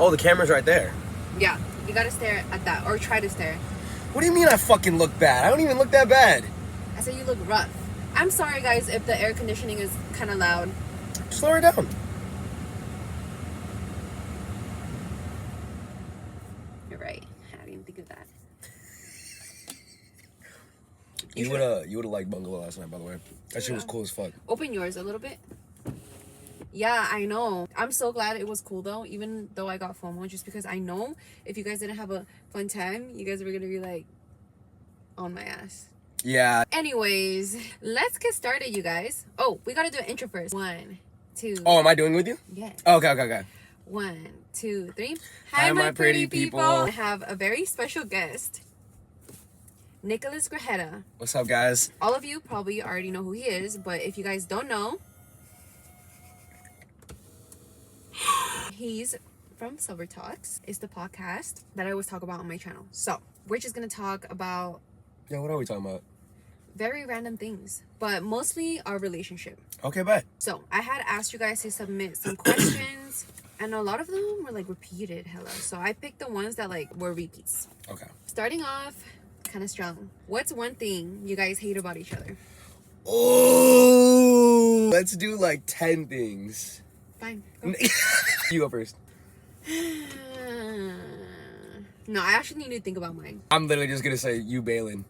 Oh, the camera's right there. Yeah, you gotta stare at that, or try to stare. What do you mean I fucking look bad? I don't even look that bad. I said you look rough. I'm sorry, guys, if the air conditioning is kind of loud. Slow her down. You're right. I didn't think of that. You would have liked Bungalow last night, by the way. That shit was cool as fuck. Open yours a little bit. Yeah, I know. I'm so glad it was cool, though, even though I got FOMO, just because I know if you guys didn't have a fun time, you guys were going to be, like, on my ass. Yeah. Anyways, let's get started, you guys. Oh, we got to do an intro first. 1, 2. Oh, am I doing it with you? Yes. Oh, okay. 1, 2, 3. Hi, my pretty people. I have a very special guest, Nicholas Grajeda. What's up, guys? All of you probably already know who he is, but if you guys don't know, he's from Suburb Talks. It's the podcast that I always talk about on my channel. So, we're just going to talk about... Yeah, what are we talking about? Very random things, but mostly our relationship. Okay, bye. So, I had asked you guys to submit some questions, and a lot of them were, like, repeated, hella. So, I picked the ones that, like, were repeats. Okay. Starting off, kind of strong. What's one thing you guys hate about each other? Oh, let's do, like, 10 things. Fine. Go. You go first. No, I actually need to think about mine. I'm literally just gonna say you bailing.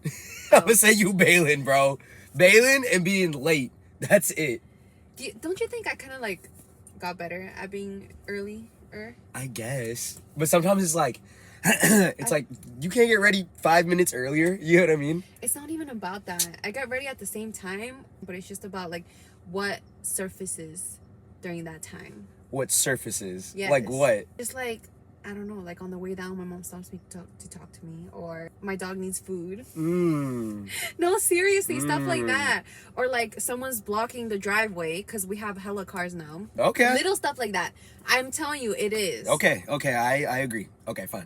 I'm gonna say you bailing, bro. Bailing and being late. That's it. Don't you think I kind of like got better at being earlier? I guess. But sometimes it's like, like you can't get ready 5 minutes earlier. You know what I mean? It's not even about that. I got ready at the same time, but it's just about like what surfaces during that time. What surfaces? Yes. Like what? It's like, I don't know, like on the way down, my mom stops me to talk to me, or my dog needs food. No, seriously, stuff like that. Or like someone's blocking the driveway because we have hella cars now. Okay. Little stuff like that. I'm telling you, it is. Okay, I agree. Okay, fine.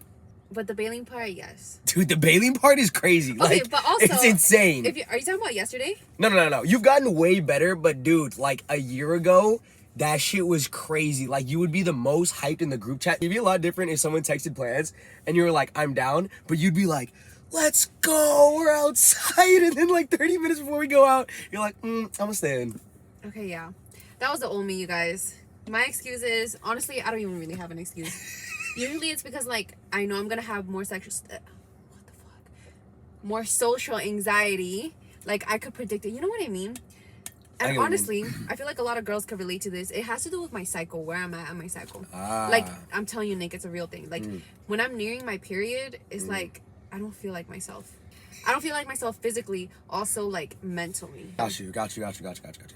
But the bailing part, yes. Dude, the bailing part is crazy. Okay, like, but also... it's insane. Are you talking about yesterday? No. You've gotten way better, but dude, like a year ago... That shit was crazy. Like, you would be the most hyped in the group chat. It'd be a lot different if someone texted plans and you were like, I'm down. But you'd be like, let's go. We're outside. And then, like, 30 minutes before we go out, you're like, I'm gonna stay in. Okay, yeah. That was the old me, you guys. My excuse is, honestly, I don't even really have an excuse. Usually it's because, like, I know I'm gonna have more more social anxiety. Like, I could predict it. You know what I mean? And honestly, I feel like a lot of girls could relate to this. It has to do with my cycle, where I'm at on my cycle. Like, I'm telling you, Nick, it's a real thing. Like, when I'm nearing my period, it's like, I don't feel like myself. I don't feel like myself physically, also, like, mentally. Got you.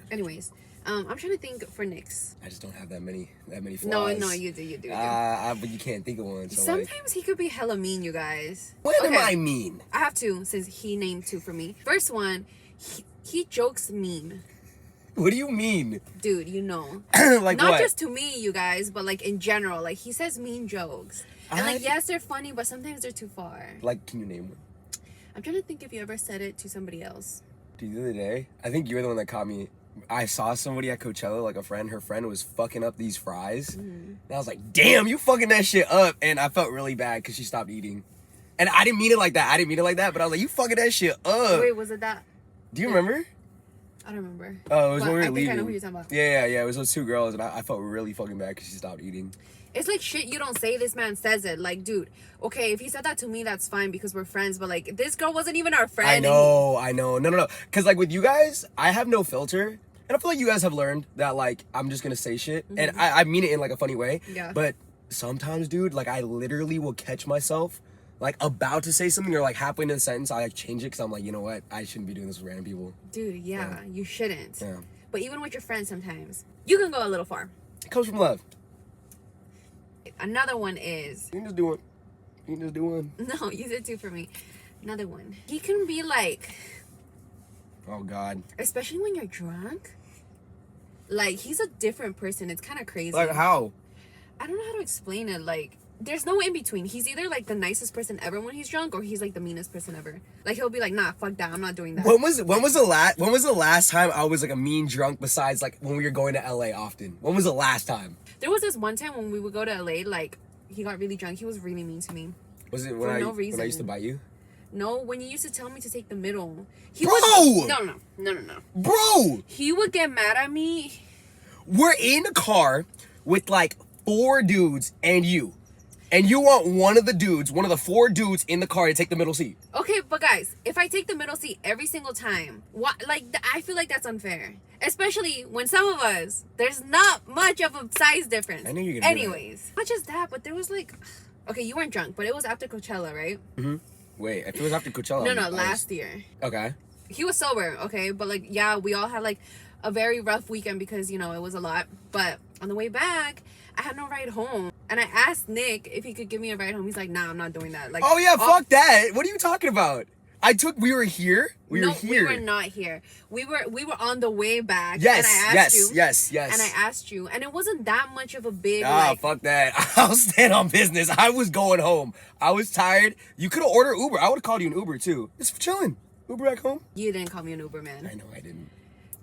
Anyways, I'm trying to think for Nick's. I just don't have that many flaws. No, you do. But you can't think of one. So sometimes he could be hella mean, you guys. When am I mean? I have two, since he named two for me. First one, he jokes mean. What do you mean? Dude, you know. Like not what? just to me, you guys, but like in general. Like, he says mean jokes. And like, yes, they're funny, but sometimes they're too far. Like, can you name one? I'm trying to think if you ever said it to somebody else. Dude, the other day, I think you were the one that caught me. I saw somebody at Coachella, like her friend was fucking up these fries. And I was like, damn, you fucking that shit up. And I felt really bad because she stopped eating. And I didn't mean it like that. But I was like, you fucking that shit up. Wait, was it that? Do you remember? I don't remember. Oh, it was when we were leaving. leaving. I know who you're talking about. Yeah. It was those two girls, and I felt really fucking bad because she stopped eating. It's like shit you don't say, this man says it. Like, dude, okay, if he said that to me, that's fine because we're friends. But like, this girl wasn't even our friend. I know. No. Because like with you guys, I have no filter. And I feel like you guys have learned that like, I'm just going to say shit. And I mean it in like a funny way. Yeah. But sometimes, dude, like I literally will catch myself like about to say something or like halfway into the sentence, I like change it because I'm like, you know what? I shouldn't be doing this with random people. Dude, yeah. You shouldn't. Yeah. But even with your friends sometimes, you can go a little far. It comes from love. Another one is... You can just do one. No, you did two for me. Another one. He can be like... Oh, God. Especially when you're drunk. Like, he's a different person. It's kind of crazy. Like how? I don't know how to explain it. Like, there's no in between. He's either like the nicest person ever when he's drunk, or he's like the meanest person ever. Like, he'll be like, nah, fuck that, I'm not doing that. When was the last time I was like a mean drunk besides like when we were going to LA often? When was the last time? There was this one time when we would go to LA, like, he got really drunk. He was really mean to me. Was it when I used to bite you? No, when you used to tell me to take the middle. No. Bro! He would get mad at me. We're in a car with like 4 dudes and you. And you want one of the 4 dudes in the car to take the middle seat. Okay, but guys, if I take the middle seat every single time, I feel like that's unfair. Especially when some of us, there's not much of a size difference. I knew you were gonna do that. Anyways, not just that, but there was like, okay, you weren't drunk, but it was after Coachella, right? Mm-hmm. Wait, if it was after Coachella. No, last year. Okay. He was sober, okay? But like, yeah, we all had like a very rough weekend because, you know, it was a lot. But on the way back, I had no ride home. And I asked Nick if he could give me a ride home. He's like, nah, I'm not doing that. Like, oh yeah, fuck that. What are you talking about? We were here? We were here. We were not here. We were on the way back. Yes, and I asked you. Yes. And I asked you. And it wasn't that much of a big, fuck that. I'll stand on business. I was going home. I was tired. You could have ordered Uber. I would have called you an Uber too. Just chilling. Uber back home. You didn't call me an Uber, man. I know I didn't.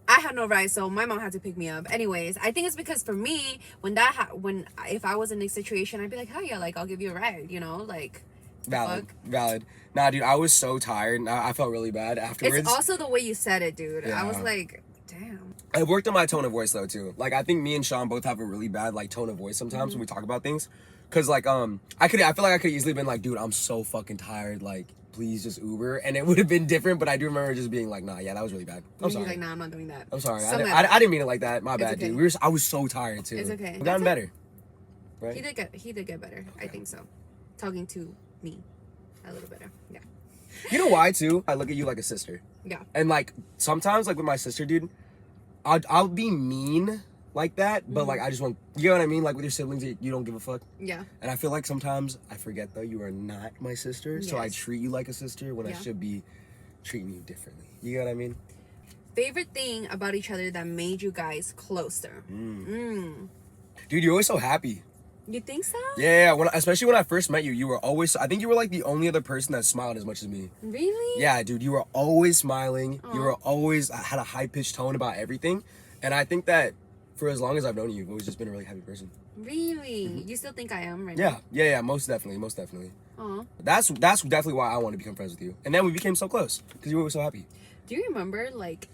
I had no ride, so my mom had to pick me up. Anyways, I think it's because for me, if I was in this situation, I'd be like, hell yeah, like, I'll give you a ride, you know, like. Valid. Nah, dude, I was so tired. I felt really bad afterwards. It's also the way you said it, dude. Yeah. I was like, damn. I worked on my tone of voice though too. Like, I think me and Sean both have a really bad like tone of voice sometimes when we talk about things. Cause like I feel like I could easily been like, dude, I'm so fucking tired. Like, please just Uber, and it would have been different. But I do remember just being like, nah, yeah, that was really bad. I'm sorry. Like, nah, I'm not doing that. I'm sorry. I didn't mean it like that. My bad, okay. dude. I was so tired too. It's okay. I've gotten better. Right? He did get better. Okay. I think so. Talking to me a little better. Yeah. You know why too? I look at you like a sister. Yeah. And like sometimes like with my sister, dude, I'll be mean like that, but like I just want, you know what I mean? Like with your siblings, you don't give a fuck. Yeah. And I feel like sometimes I forget though you are not my sister, so I treat you like a sister when I should be treating you differently. You know what I mean? Favorite thing about each other that made you guys closer? Dude, you're always so happy. You think so? Yeah, especially when I first met you, you were always, I think you were like the only other person that smiled as much as me. Really? Yeah, dude, you were always smiling. You were always, had a high-pitched tone about everything. And I think that for as long as I've known you, you've always just been a really happy person. Really? You still think I am right now? Yeah, most definitely. That's definitely why I want to become friends with you. And then we became so close, because you were always so happy. Do you remember, like,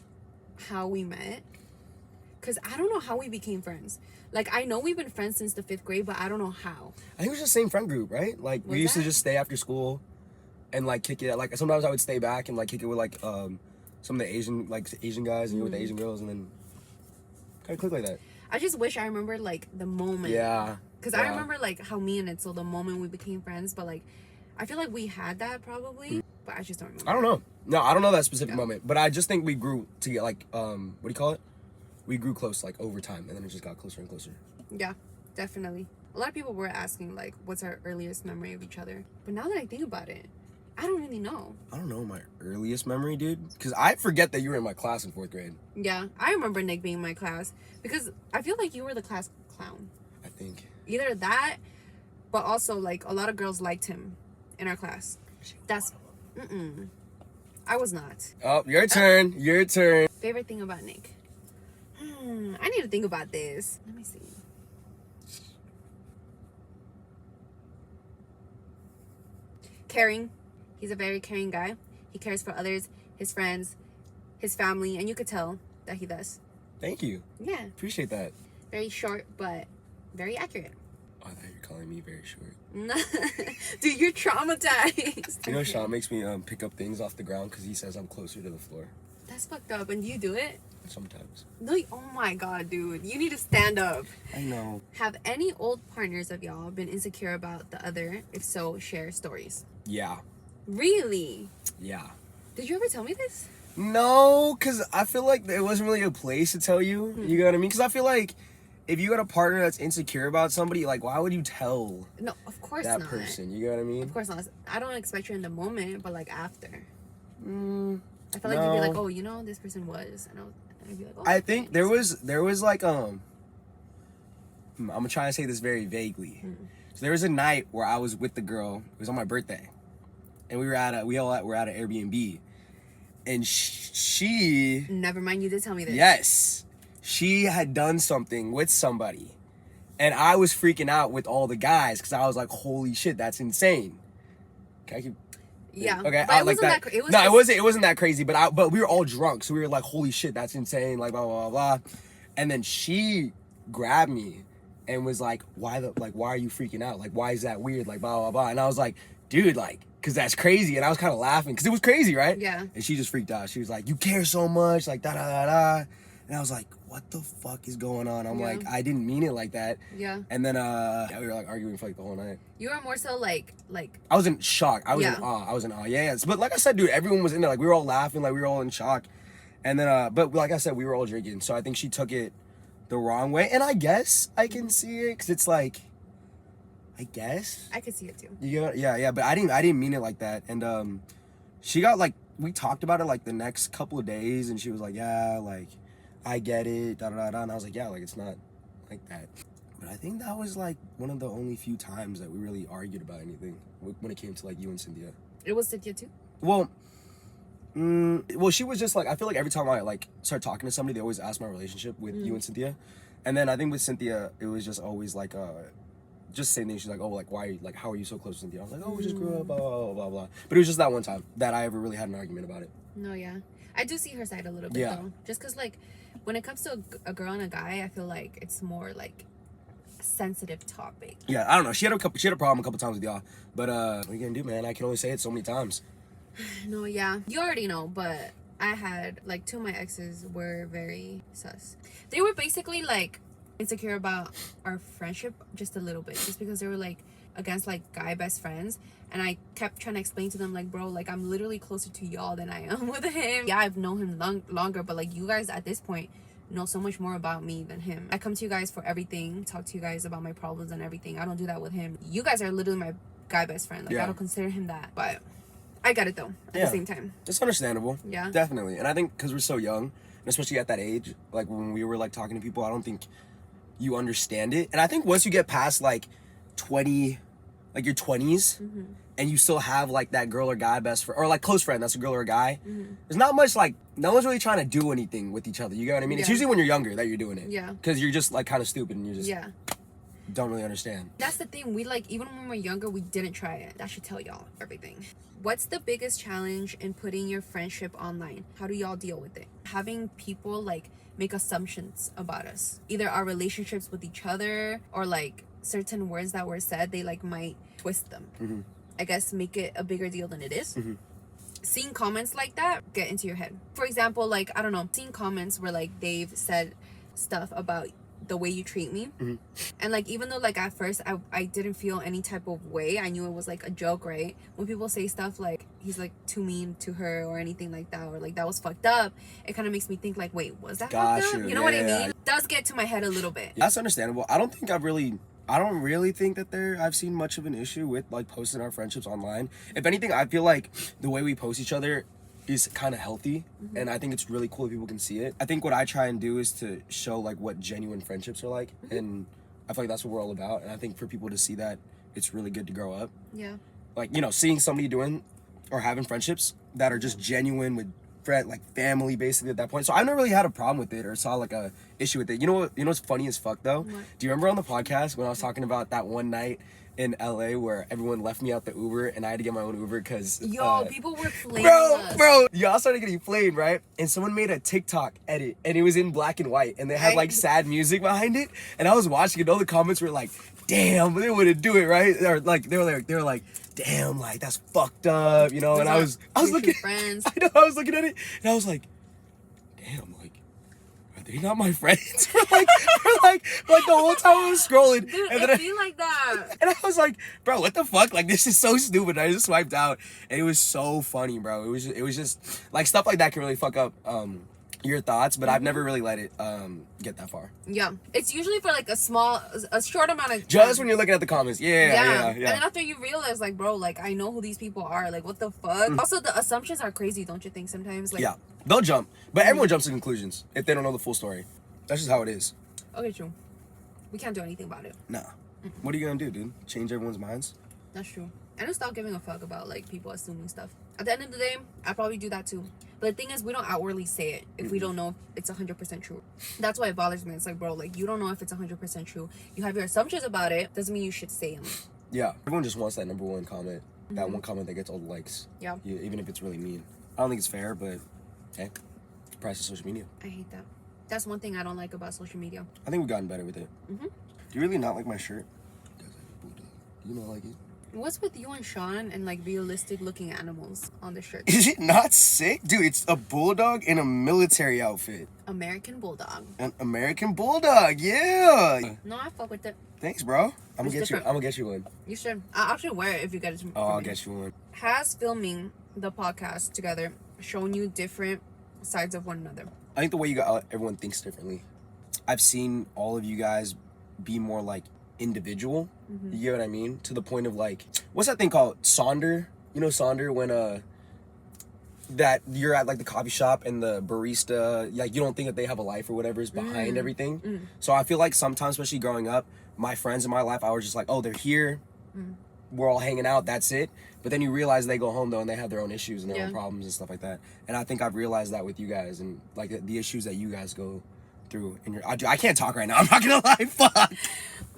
how we met? Because I don't know how we became friends. Like, I know we've been friends since the 5th grade, but I don't know how. I think it was just the same friend group, right? Like, we used to just stay after school and, like, kick it. Like, sometimes I would stay back and, like, kick it with, like, some of the Asian guys and you with the Asian girls, and then kind of click like that. I just wish I remembered, like, the moment. Yeah. Because I remember, like, how me and Itzel, the moment we became friends, but, like, I feel like we had that probably, but I just don't remember. I don't know. No, I don't know that specific moment, but I just think we grew to get, like, what do you call it? We grew close, like, over time, and then it just got closer and closer. Yeah, definitely. A lot of people were asking, like, what's our earliest memory of each other? But now that I think about it, I don't really know. I don't know my earliest memory, dude. Because I forget that you were in my class in 4th grade. Yeah, I remember Nick being in my class. Because I feel like you were the class clown. I think. Either that, but also, like, a lot of girls liked him in our class. I was not. Oh, your turn. Your turn. Favorite thing about Nick? I need to think about this. Let me see. Caring. He's a very caring guy. He cares for others, his friends, his family, and you could tell that he does. Thank you. Yeah. Appreciate that. Very short, but very accurate. Oh, I thought you were calling me very short. Dude, you're traumatized. You know, Sean makes me pick up things off the ground because he says I'm closer to the floor. That's fucked up. And you do it? Sometimes. No, oh my god, dude. You need to stand up. I know. Have any old partners of y'all been insecure about the other? If so, share stories. Yeah. Really? Yeah. Did you ever tell me this? No, because I feel like there wasn't really a place to tell you. You know what I mean? Because I feel like if you got a partner that's insecure about somebody, like, why would you tell No, of course that not. person? You know what I mean? Of course not. I don't expect you in the moment, but, like, after. I feel like No. you'd be like, oh, you know, this person was. And I'd be like, oh. I think there was like, I'm going to try to say this very vaguely. So there was a night where I was with the girl. It was on my birthday. And we were at an Airbnb. And she... Never mind, you did tell me this. Yes. She had done something with somebody. And I was freaking out with all the guys because I was like, holy shit, that's insane. Can I keep... Yeah. Okay. But it wasn't like that. It wasn't that crazy. But we were all drunk, so we were like, "Holy shit, that's insane!" Like blah blah blah blah. And then she grabbed me and was like, "Why are you freaking out? Like, why is that weird? Like blah blah blah." And I was like, "Dude, like, cause that's crazy." And I was kind of laughing because it was crazy, right? Yeah. And she just freaked out. She was like, "You care so much, like da da da da." And I was like, "What the fuck is going on?" I'm like, "I didn't mean it like that." Yeah. And then we were like arguing for like the whole night. You were more so like. I was in shock. I was in awe. Yeah. But like I said, dude, everyone was in there. Like we were all laughing. Like we were all in shock. And then, but like I said, we were all drinking. So I think she took it the wrong way. And I guess I can see it because it's like, I guess I could see it too. Yeah. But I didn't mean it like that. And she got like, we talked about it like the next couple of days, and she was like, yeah, like I get it, da da da da. And I was like, yeah, like it's not like that. But I think that was like one of the only few times that we really argued about anything when it came to like you and Cynthia. It was Cynthia too? Well, she was just like, I feel like every time I like start talking to somebody, they always ask my relationship with you and Cynthia. And then I think with Cynthia, it was just always like, just same thing. She's like, oh, like why, like how are you so close to Cynthia? I was like, oh, we just grew up, blah, blah, blah, blah, blah. But it was just that one time that I ever really had an argument about it. No, yeah. I do see her side a little bit though. Just because like, when it comes to a girl and a guy, I feel like it's more like sensitive topic. Yeah, I don't know. She had a problem a couple times with y'all, but what are you gonna do, man? I can only say it so many times. No, yeah, you already know, but I had like 2 of my exes were very sus. They were basically like insecure about our friendship just a little bit, just because they were like against like guy best friends, and I kept trying to explain to them like, bro, like I'm literally closer to y'all than I am with him. Yeah, I've known him longer, but like you guys at this point know so much more about me than him. I come to you guys for everything, talk to you guys about my problems and everything. I don't do that with him. You guys are literally my guy best friend. Like I don't consider him that, but I got it though at the same time. It's understandable. Yeah, definitely. And I think because we're so young, and especially at that age, like when we were like talking to people, I don't think you understand it. And I think once you get past like 20, like your 20s, and you still have like that girl or guy best friend, or like close friend that's a girl or a guy, there's not much like, no one's really trying to do anything with each other. You get what I mean? It's usually when you're younger that you're doing it. Yeah. Because you're just like kind of stupid and you just don't really understand. That's the thing. We like, even when we were younger, we didn't try it. That should tell y'all everything. What's the biggest challenge in putting your friendship online? How do y'all deal with it? Having people like make assumptions about us, either our relationships with each other or like certain words that were said, they like might twist them. I guess make it a bigger deal than it is. Seeing comments like that get into your head. For example, like, I don't know, seeing comments where like they've said stuff about the way you treat me, and like even though like at first I didn't feel any type of way, I knew it was like a joke, right? When people say stuff like he's like too mean to her or anything like that, or like that was fucked up, it kind of makes me think like, wait, was that fucked up? You know what I mean? It does get to my head a little bit. That's understandable. I don't really think that I've seen much of an issue with like posting our friendships online. If anything, I feel like the way we post each other is kind of healthy, and I think it's really cool if people can see it. I think what I try and do is to show like what genuine friendships are like, and I feel like that's what we're all about. And I think for people to see that, it's really good to grow up. Yeah. Like, you know, seeing somebody doing or having friendships that are just genuine with like family basically at that point. So I've never really had a problem with it or saw like a issue with it. You know what's funny as fuck though? What? Do you remember on the podcast when I was talking about that one night in LA where everyone left me out the Uber and I had to get my own Uber because people were flaming us. Bro, y'all started getting flamed, right? And someone made a TikTok edit and it was in black and white and they had like sad music behind it, and I was watching it. All the comments were like, damn, they wouldn't do it, right? Or like they were like, damn, like that's fucked up, you know. And I was looking friends. I know, I was looking at it and I was like, damn, like, are they not my friends? for like the whole time I was scrolling. Dude, and then it feel like that. And I was like, bro, what the fuck? Like, this is so stupid. I just swiped out and it was so funny, bro. It was just like stuff like that can really fuck up your thoughts, but I've never really let it get that far. Yeah, it's usually for like a short amount of time. Just when you're looking at the comments. Yeah. And then after you realize, like, bro, like I know who these people are. Like, what the fuck? Also, the assumptions are crazy, don't you think? Sometimes, like, yeah, they'll jump, but everyone jumps to conclusions if they don't know the full story. That's just how it is. Okay, true. We can't do anything about it. Nah. What are you gonna do, dude? Change everyone's minds? That's true. I just stop giving a fuck about like people assuming stuff. At the end of the day, I probably do that too. But the thing is, we don't outwardly say it if we don't know if it's 100% true. That's why it bothers me. It's like, bro, like you don't know if it's 100% true. You have your assumptions about it. Doesn't mean you should say them. Yeah, everyone just wants that number one comment. That one comment that gets all the likes. Yeah. Even if it's really mean. I don't think it's fair, but hey, it's the price of social media. I hate that. That's one thing I don't like about social media. I think we've gotten better with it. Do you really not like my shirt? Do you not like it? What's with you and Sean and like realistic looking animals on the shirt? Is it not sick? Dude, it's a bulldog in a military outfit. American Bulldog. An American bulldog, yeah. No, I fuck with it. Thanks, bro. I'm It's different. gonna get you one. You should. I'll actually wear it if you get it to me. Oh, I'll get you one. Has filming the podcast together shown you different sides of one another? I think the way everyone thinks differently. I've seen all of you guys be more like individual. You get what I mean? To the point of like, what's that thing called? Sonder? You know Sonder, when that you're at like the coffee shop and the barista, like you don't think that they have a life or whatever is behind everything. So I feel like sometimes, especially growing up, my friends in my life, I was just like, oh, they're here, we're all hanging out, that's it. But then you realize they go home though and they have their own issues and their own problems and stuff like that. And I think I've realized that with you guys and like the issues that you guys go through in your. I can't talk right now. I'm not gonna lie. Fuck.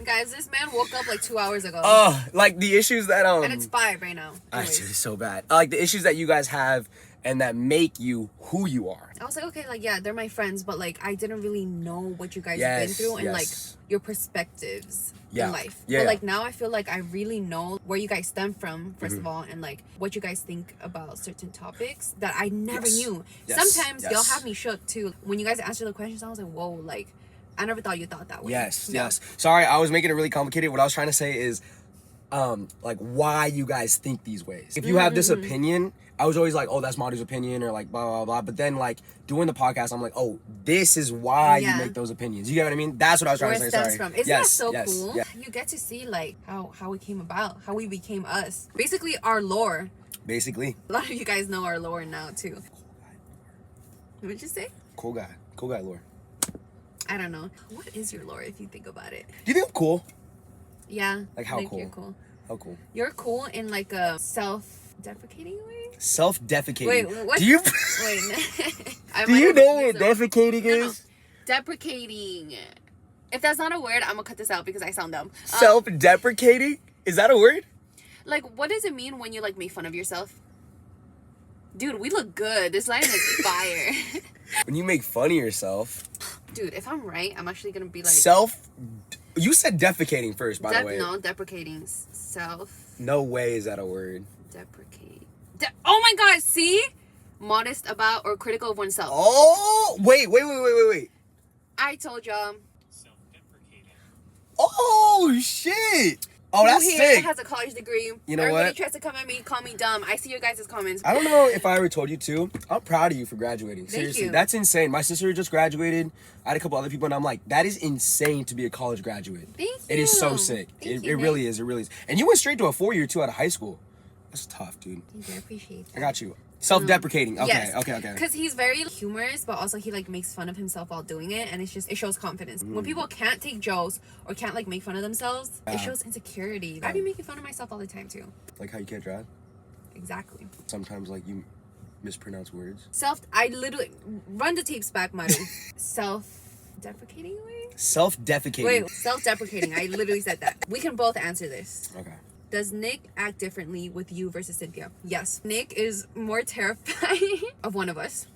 Guys, this man woke up like 2 hours ago. Oh, like the issues that and it's 5 right now. It's so bad. Like the issues that you guys have and that make you who you are. I was like, okay, like yeah, they're my friends, but like I didn't really know what you guys been through and like your perspectives in life. Yeah. But like now I feel like I really know where you guys stem from, first of all, and like what you guys think about certain topics that I never knew. Sometimes y'all have me shook too. When you guys answer the questions, I was like, whoa, like I never thought you thought that way. Yes. Sorry, I was making it really complicated. What I was trying to say is like why you guys think these ways. If you have this opinion, I was always like, oh, that's Madu's opinion or like blah, blah, blah. But then like doing the podcast, I'm like, oh, this is why you make those opinions. You get what I mean? That's what I was trying to say. Stems from. Isn't that so cool? Yeah. You get to see like how we came about, how we became us. Basically our lore. Basically. A lot of you guys know our lore now too. What'd you say? Cool guy lore. I don't know. What is your lore if you think about it? Do you think I'm cool? Yeah. Like how cool? You're cool. How cool? You're cool in like a self-deprecating way? Self-defecating. Wait, what? Do you Wait. Do you know what defecating is? No. Deprecating. If that's not a word, I'm gonna cut this out because I sound dumb. Self-deprecating? Is that a word? Like, what does it mean when you like make fun of yourself? Dude, we look good. This line is fire. When you make fun of yourself. Dude, if I'm right, I'm actually gonna be like You said defecating first, by the way. No, deprecating. No way is that a word. Deprecate. Oh my god, see? Modest about or critical of oneself. Oh, wait. I told y'all. Self-deprecating. Oh, shit. Oh, that's Who here sick. has a college degree? You know Everybody what? tries to come at me, call me dumb. I see your guys' comments. I don't know if I ever told you to. I'm proud of you for graduating. Thank Seriously, you. that's insane. My sister just graduated. I had a couple other people, and I'm like, that is insane to be a college graduate. Thank you. It is so sick. Thank It you, really is. It really is. And you went straight to a 4-year too out of high school. That's tough, dude. Thank you, I appreciate that. I got you. Self-deprecating. Okay, Yes. okay. Because he's very humorous, but also he like makes fun of himself while doing it, and it shows confidence. When people can't take jokes or can't like make fun of themselves, it shows insecurity. I be making fun of myself all the time too. Like how you can't drive. Exactly. Sometimes like you mispronounce words. I literally run the tapes back, Maru. Self-deprecating way. Self-defecating. Wait, self-deprecating. I literally said that. We can both answer this. Okay. Does Nick act differently with you versus Cynthia? Yes. Nick is more terrifying of one of us.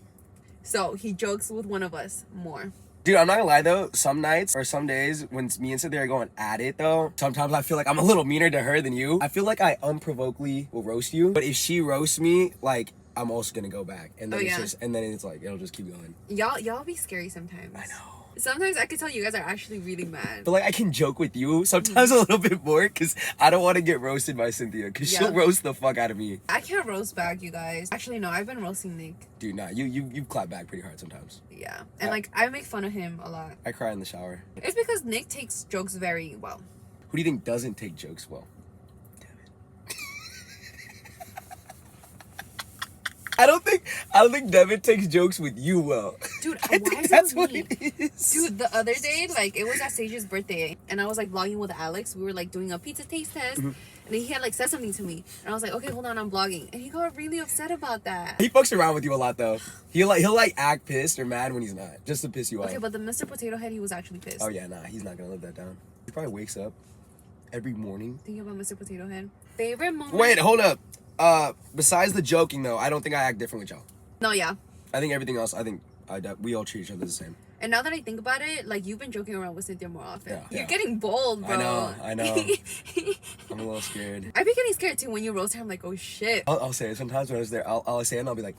So he jokes with one of us more. Dude, I'm not gonna lie though, some nights or some days when me and Cynthia are going at it though, sometimes I feel like I'm a little meaner to her than you. I feel like I unprovokedly will roast you, but if she roasts me, like, I'm also gonna go back. And then it's like, it'll just keep going. Y'all be scary sometimes. I know. Sometimes I can tell you guys are actually really mad. But like I can joke with you sometimes a little bit more because I don't want to get roasted by Cynthia because she'll roast the fuck out of me. I can't roast back, you guys. Actually, no, I've been roasting Nick. Dude, nah, you clap back pretty hard sometimes. Yeah. And like I make fun of him a lot. I cry in the shower. It's because Nick takes jokes very well. Who do you think doesn't take jokes well? Damn it. I don't think Devin takes jokes with you well. Dude, I why think is that's it what me? it is. Dude, the other day, like, it was at Sage's birthday, and I was, like, vlogging with Alex. We were, like, doing a pizza taste test, and he had, like, said something to me. And I was like, okay, hold on, I'm vlogging. And he got really upset about that. He fucks around with you a lot, though. He'll act pissed or mad when he's not, just to piss you off. Okay, but the Mr. Potato Head, he was actually pissed. Oh, yeah, nah, he's not gonna live that down. He probably wakes up every morning. Thinking about Mr. Potato Head. Favorite moment? Wait, hold up. Besides the joking, though, I don't think I act different with y'all. No, yeah. I think everything else, we all treat each other the same. And now that I think about it, like, you've been joking around with Cynthia more often. Yeah, You're yeah. getting bold, bro. I know. I'm a little scared. I be getting scared too when you roast her. I'm like, oh shit. I'll say it. Sometimes when I was there, I'll say it and I'll be like,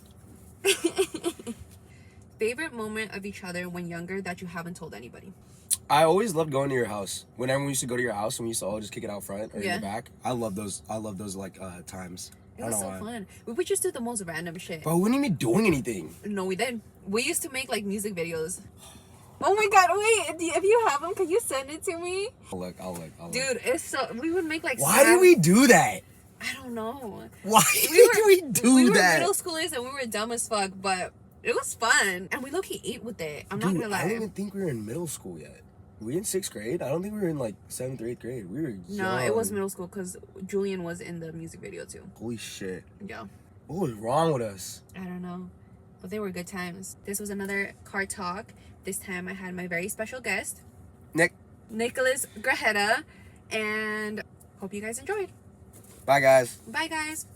Favorite moment of each other when younger that you haven't told anybody? I always loved going to your house. Whenever we used to go to your house and we used to all just kick it out front or in Yeah. the back. I love those like times. It I was don't so know why. fun. We would just do the most random shit. But we wouldn't even be doing anything. No, we did. We used to make like music videos. Oh my god, wait. If you have them, can you send it to me? I'll look. Dude, it's so. We would make like. Why did we do that? I don't know. Why did we do we that? We were middle schoolers and we were dumb as fuck, but it was fun. And we low-key ate with it. I'm not Dude, gonna lie. I don't even think we were in middle school yet. Were we in 6th grade? I don't think we were in like 7th or 8th grade. We were No, it young. was middle school because Julian was in the music video too. Holy shit. Yeah. What was wrong with us? I don't know. But they were good times. This was another car talk. This time I had my very special guest, Nicholas Grajeda, and hope you guys enjoyed. Bye, guys. Bye, guys.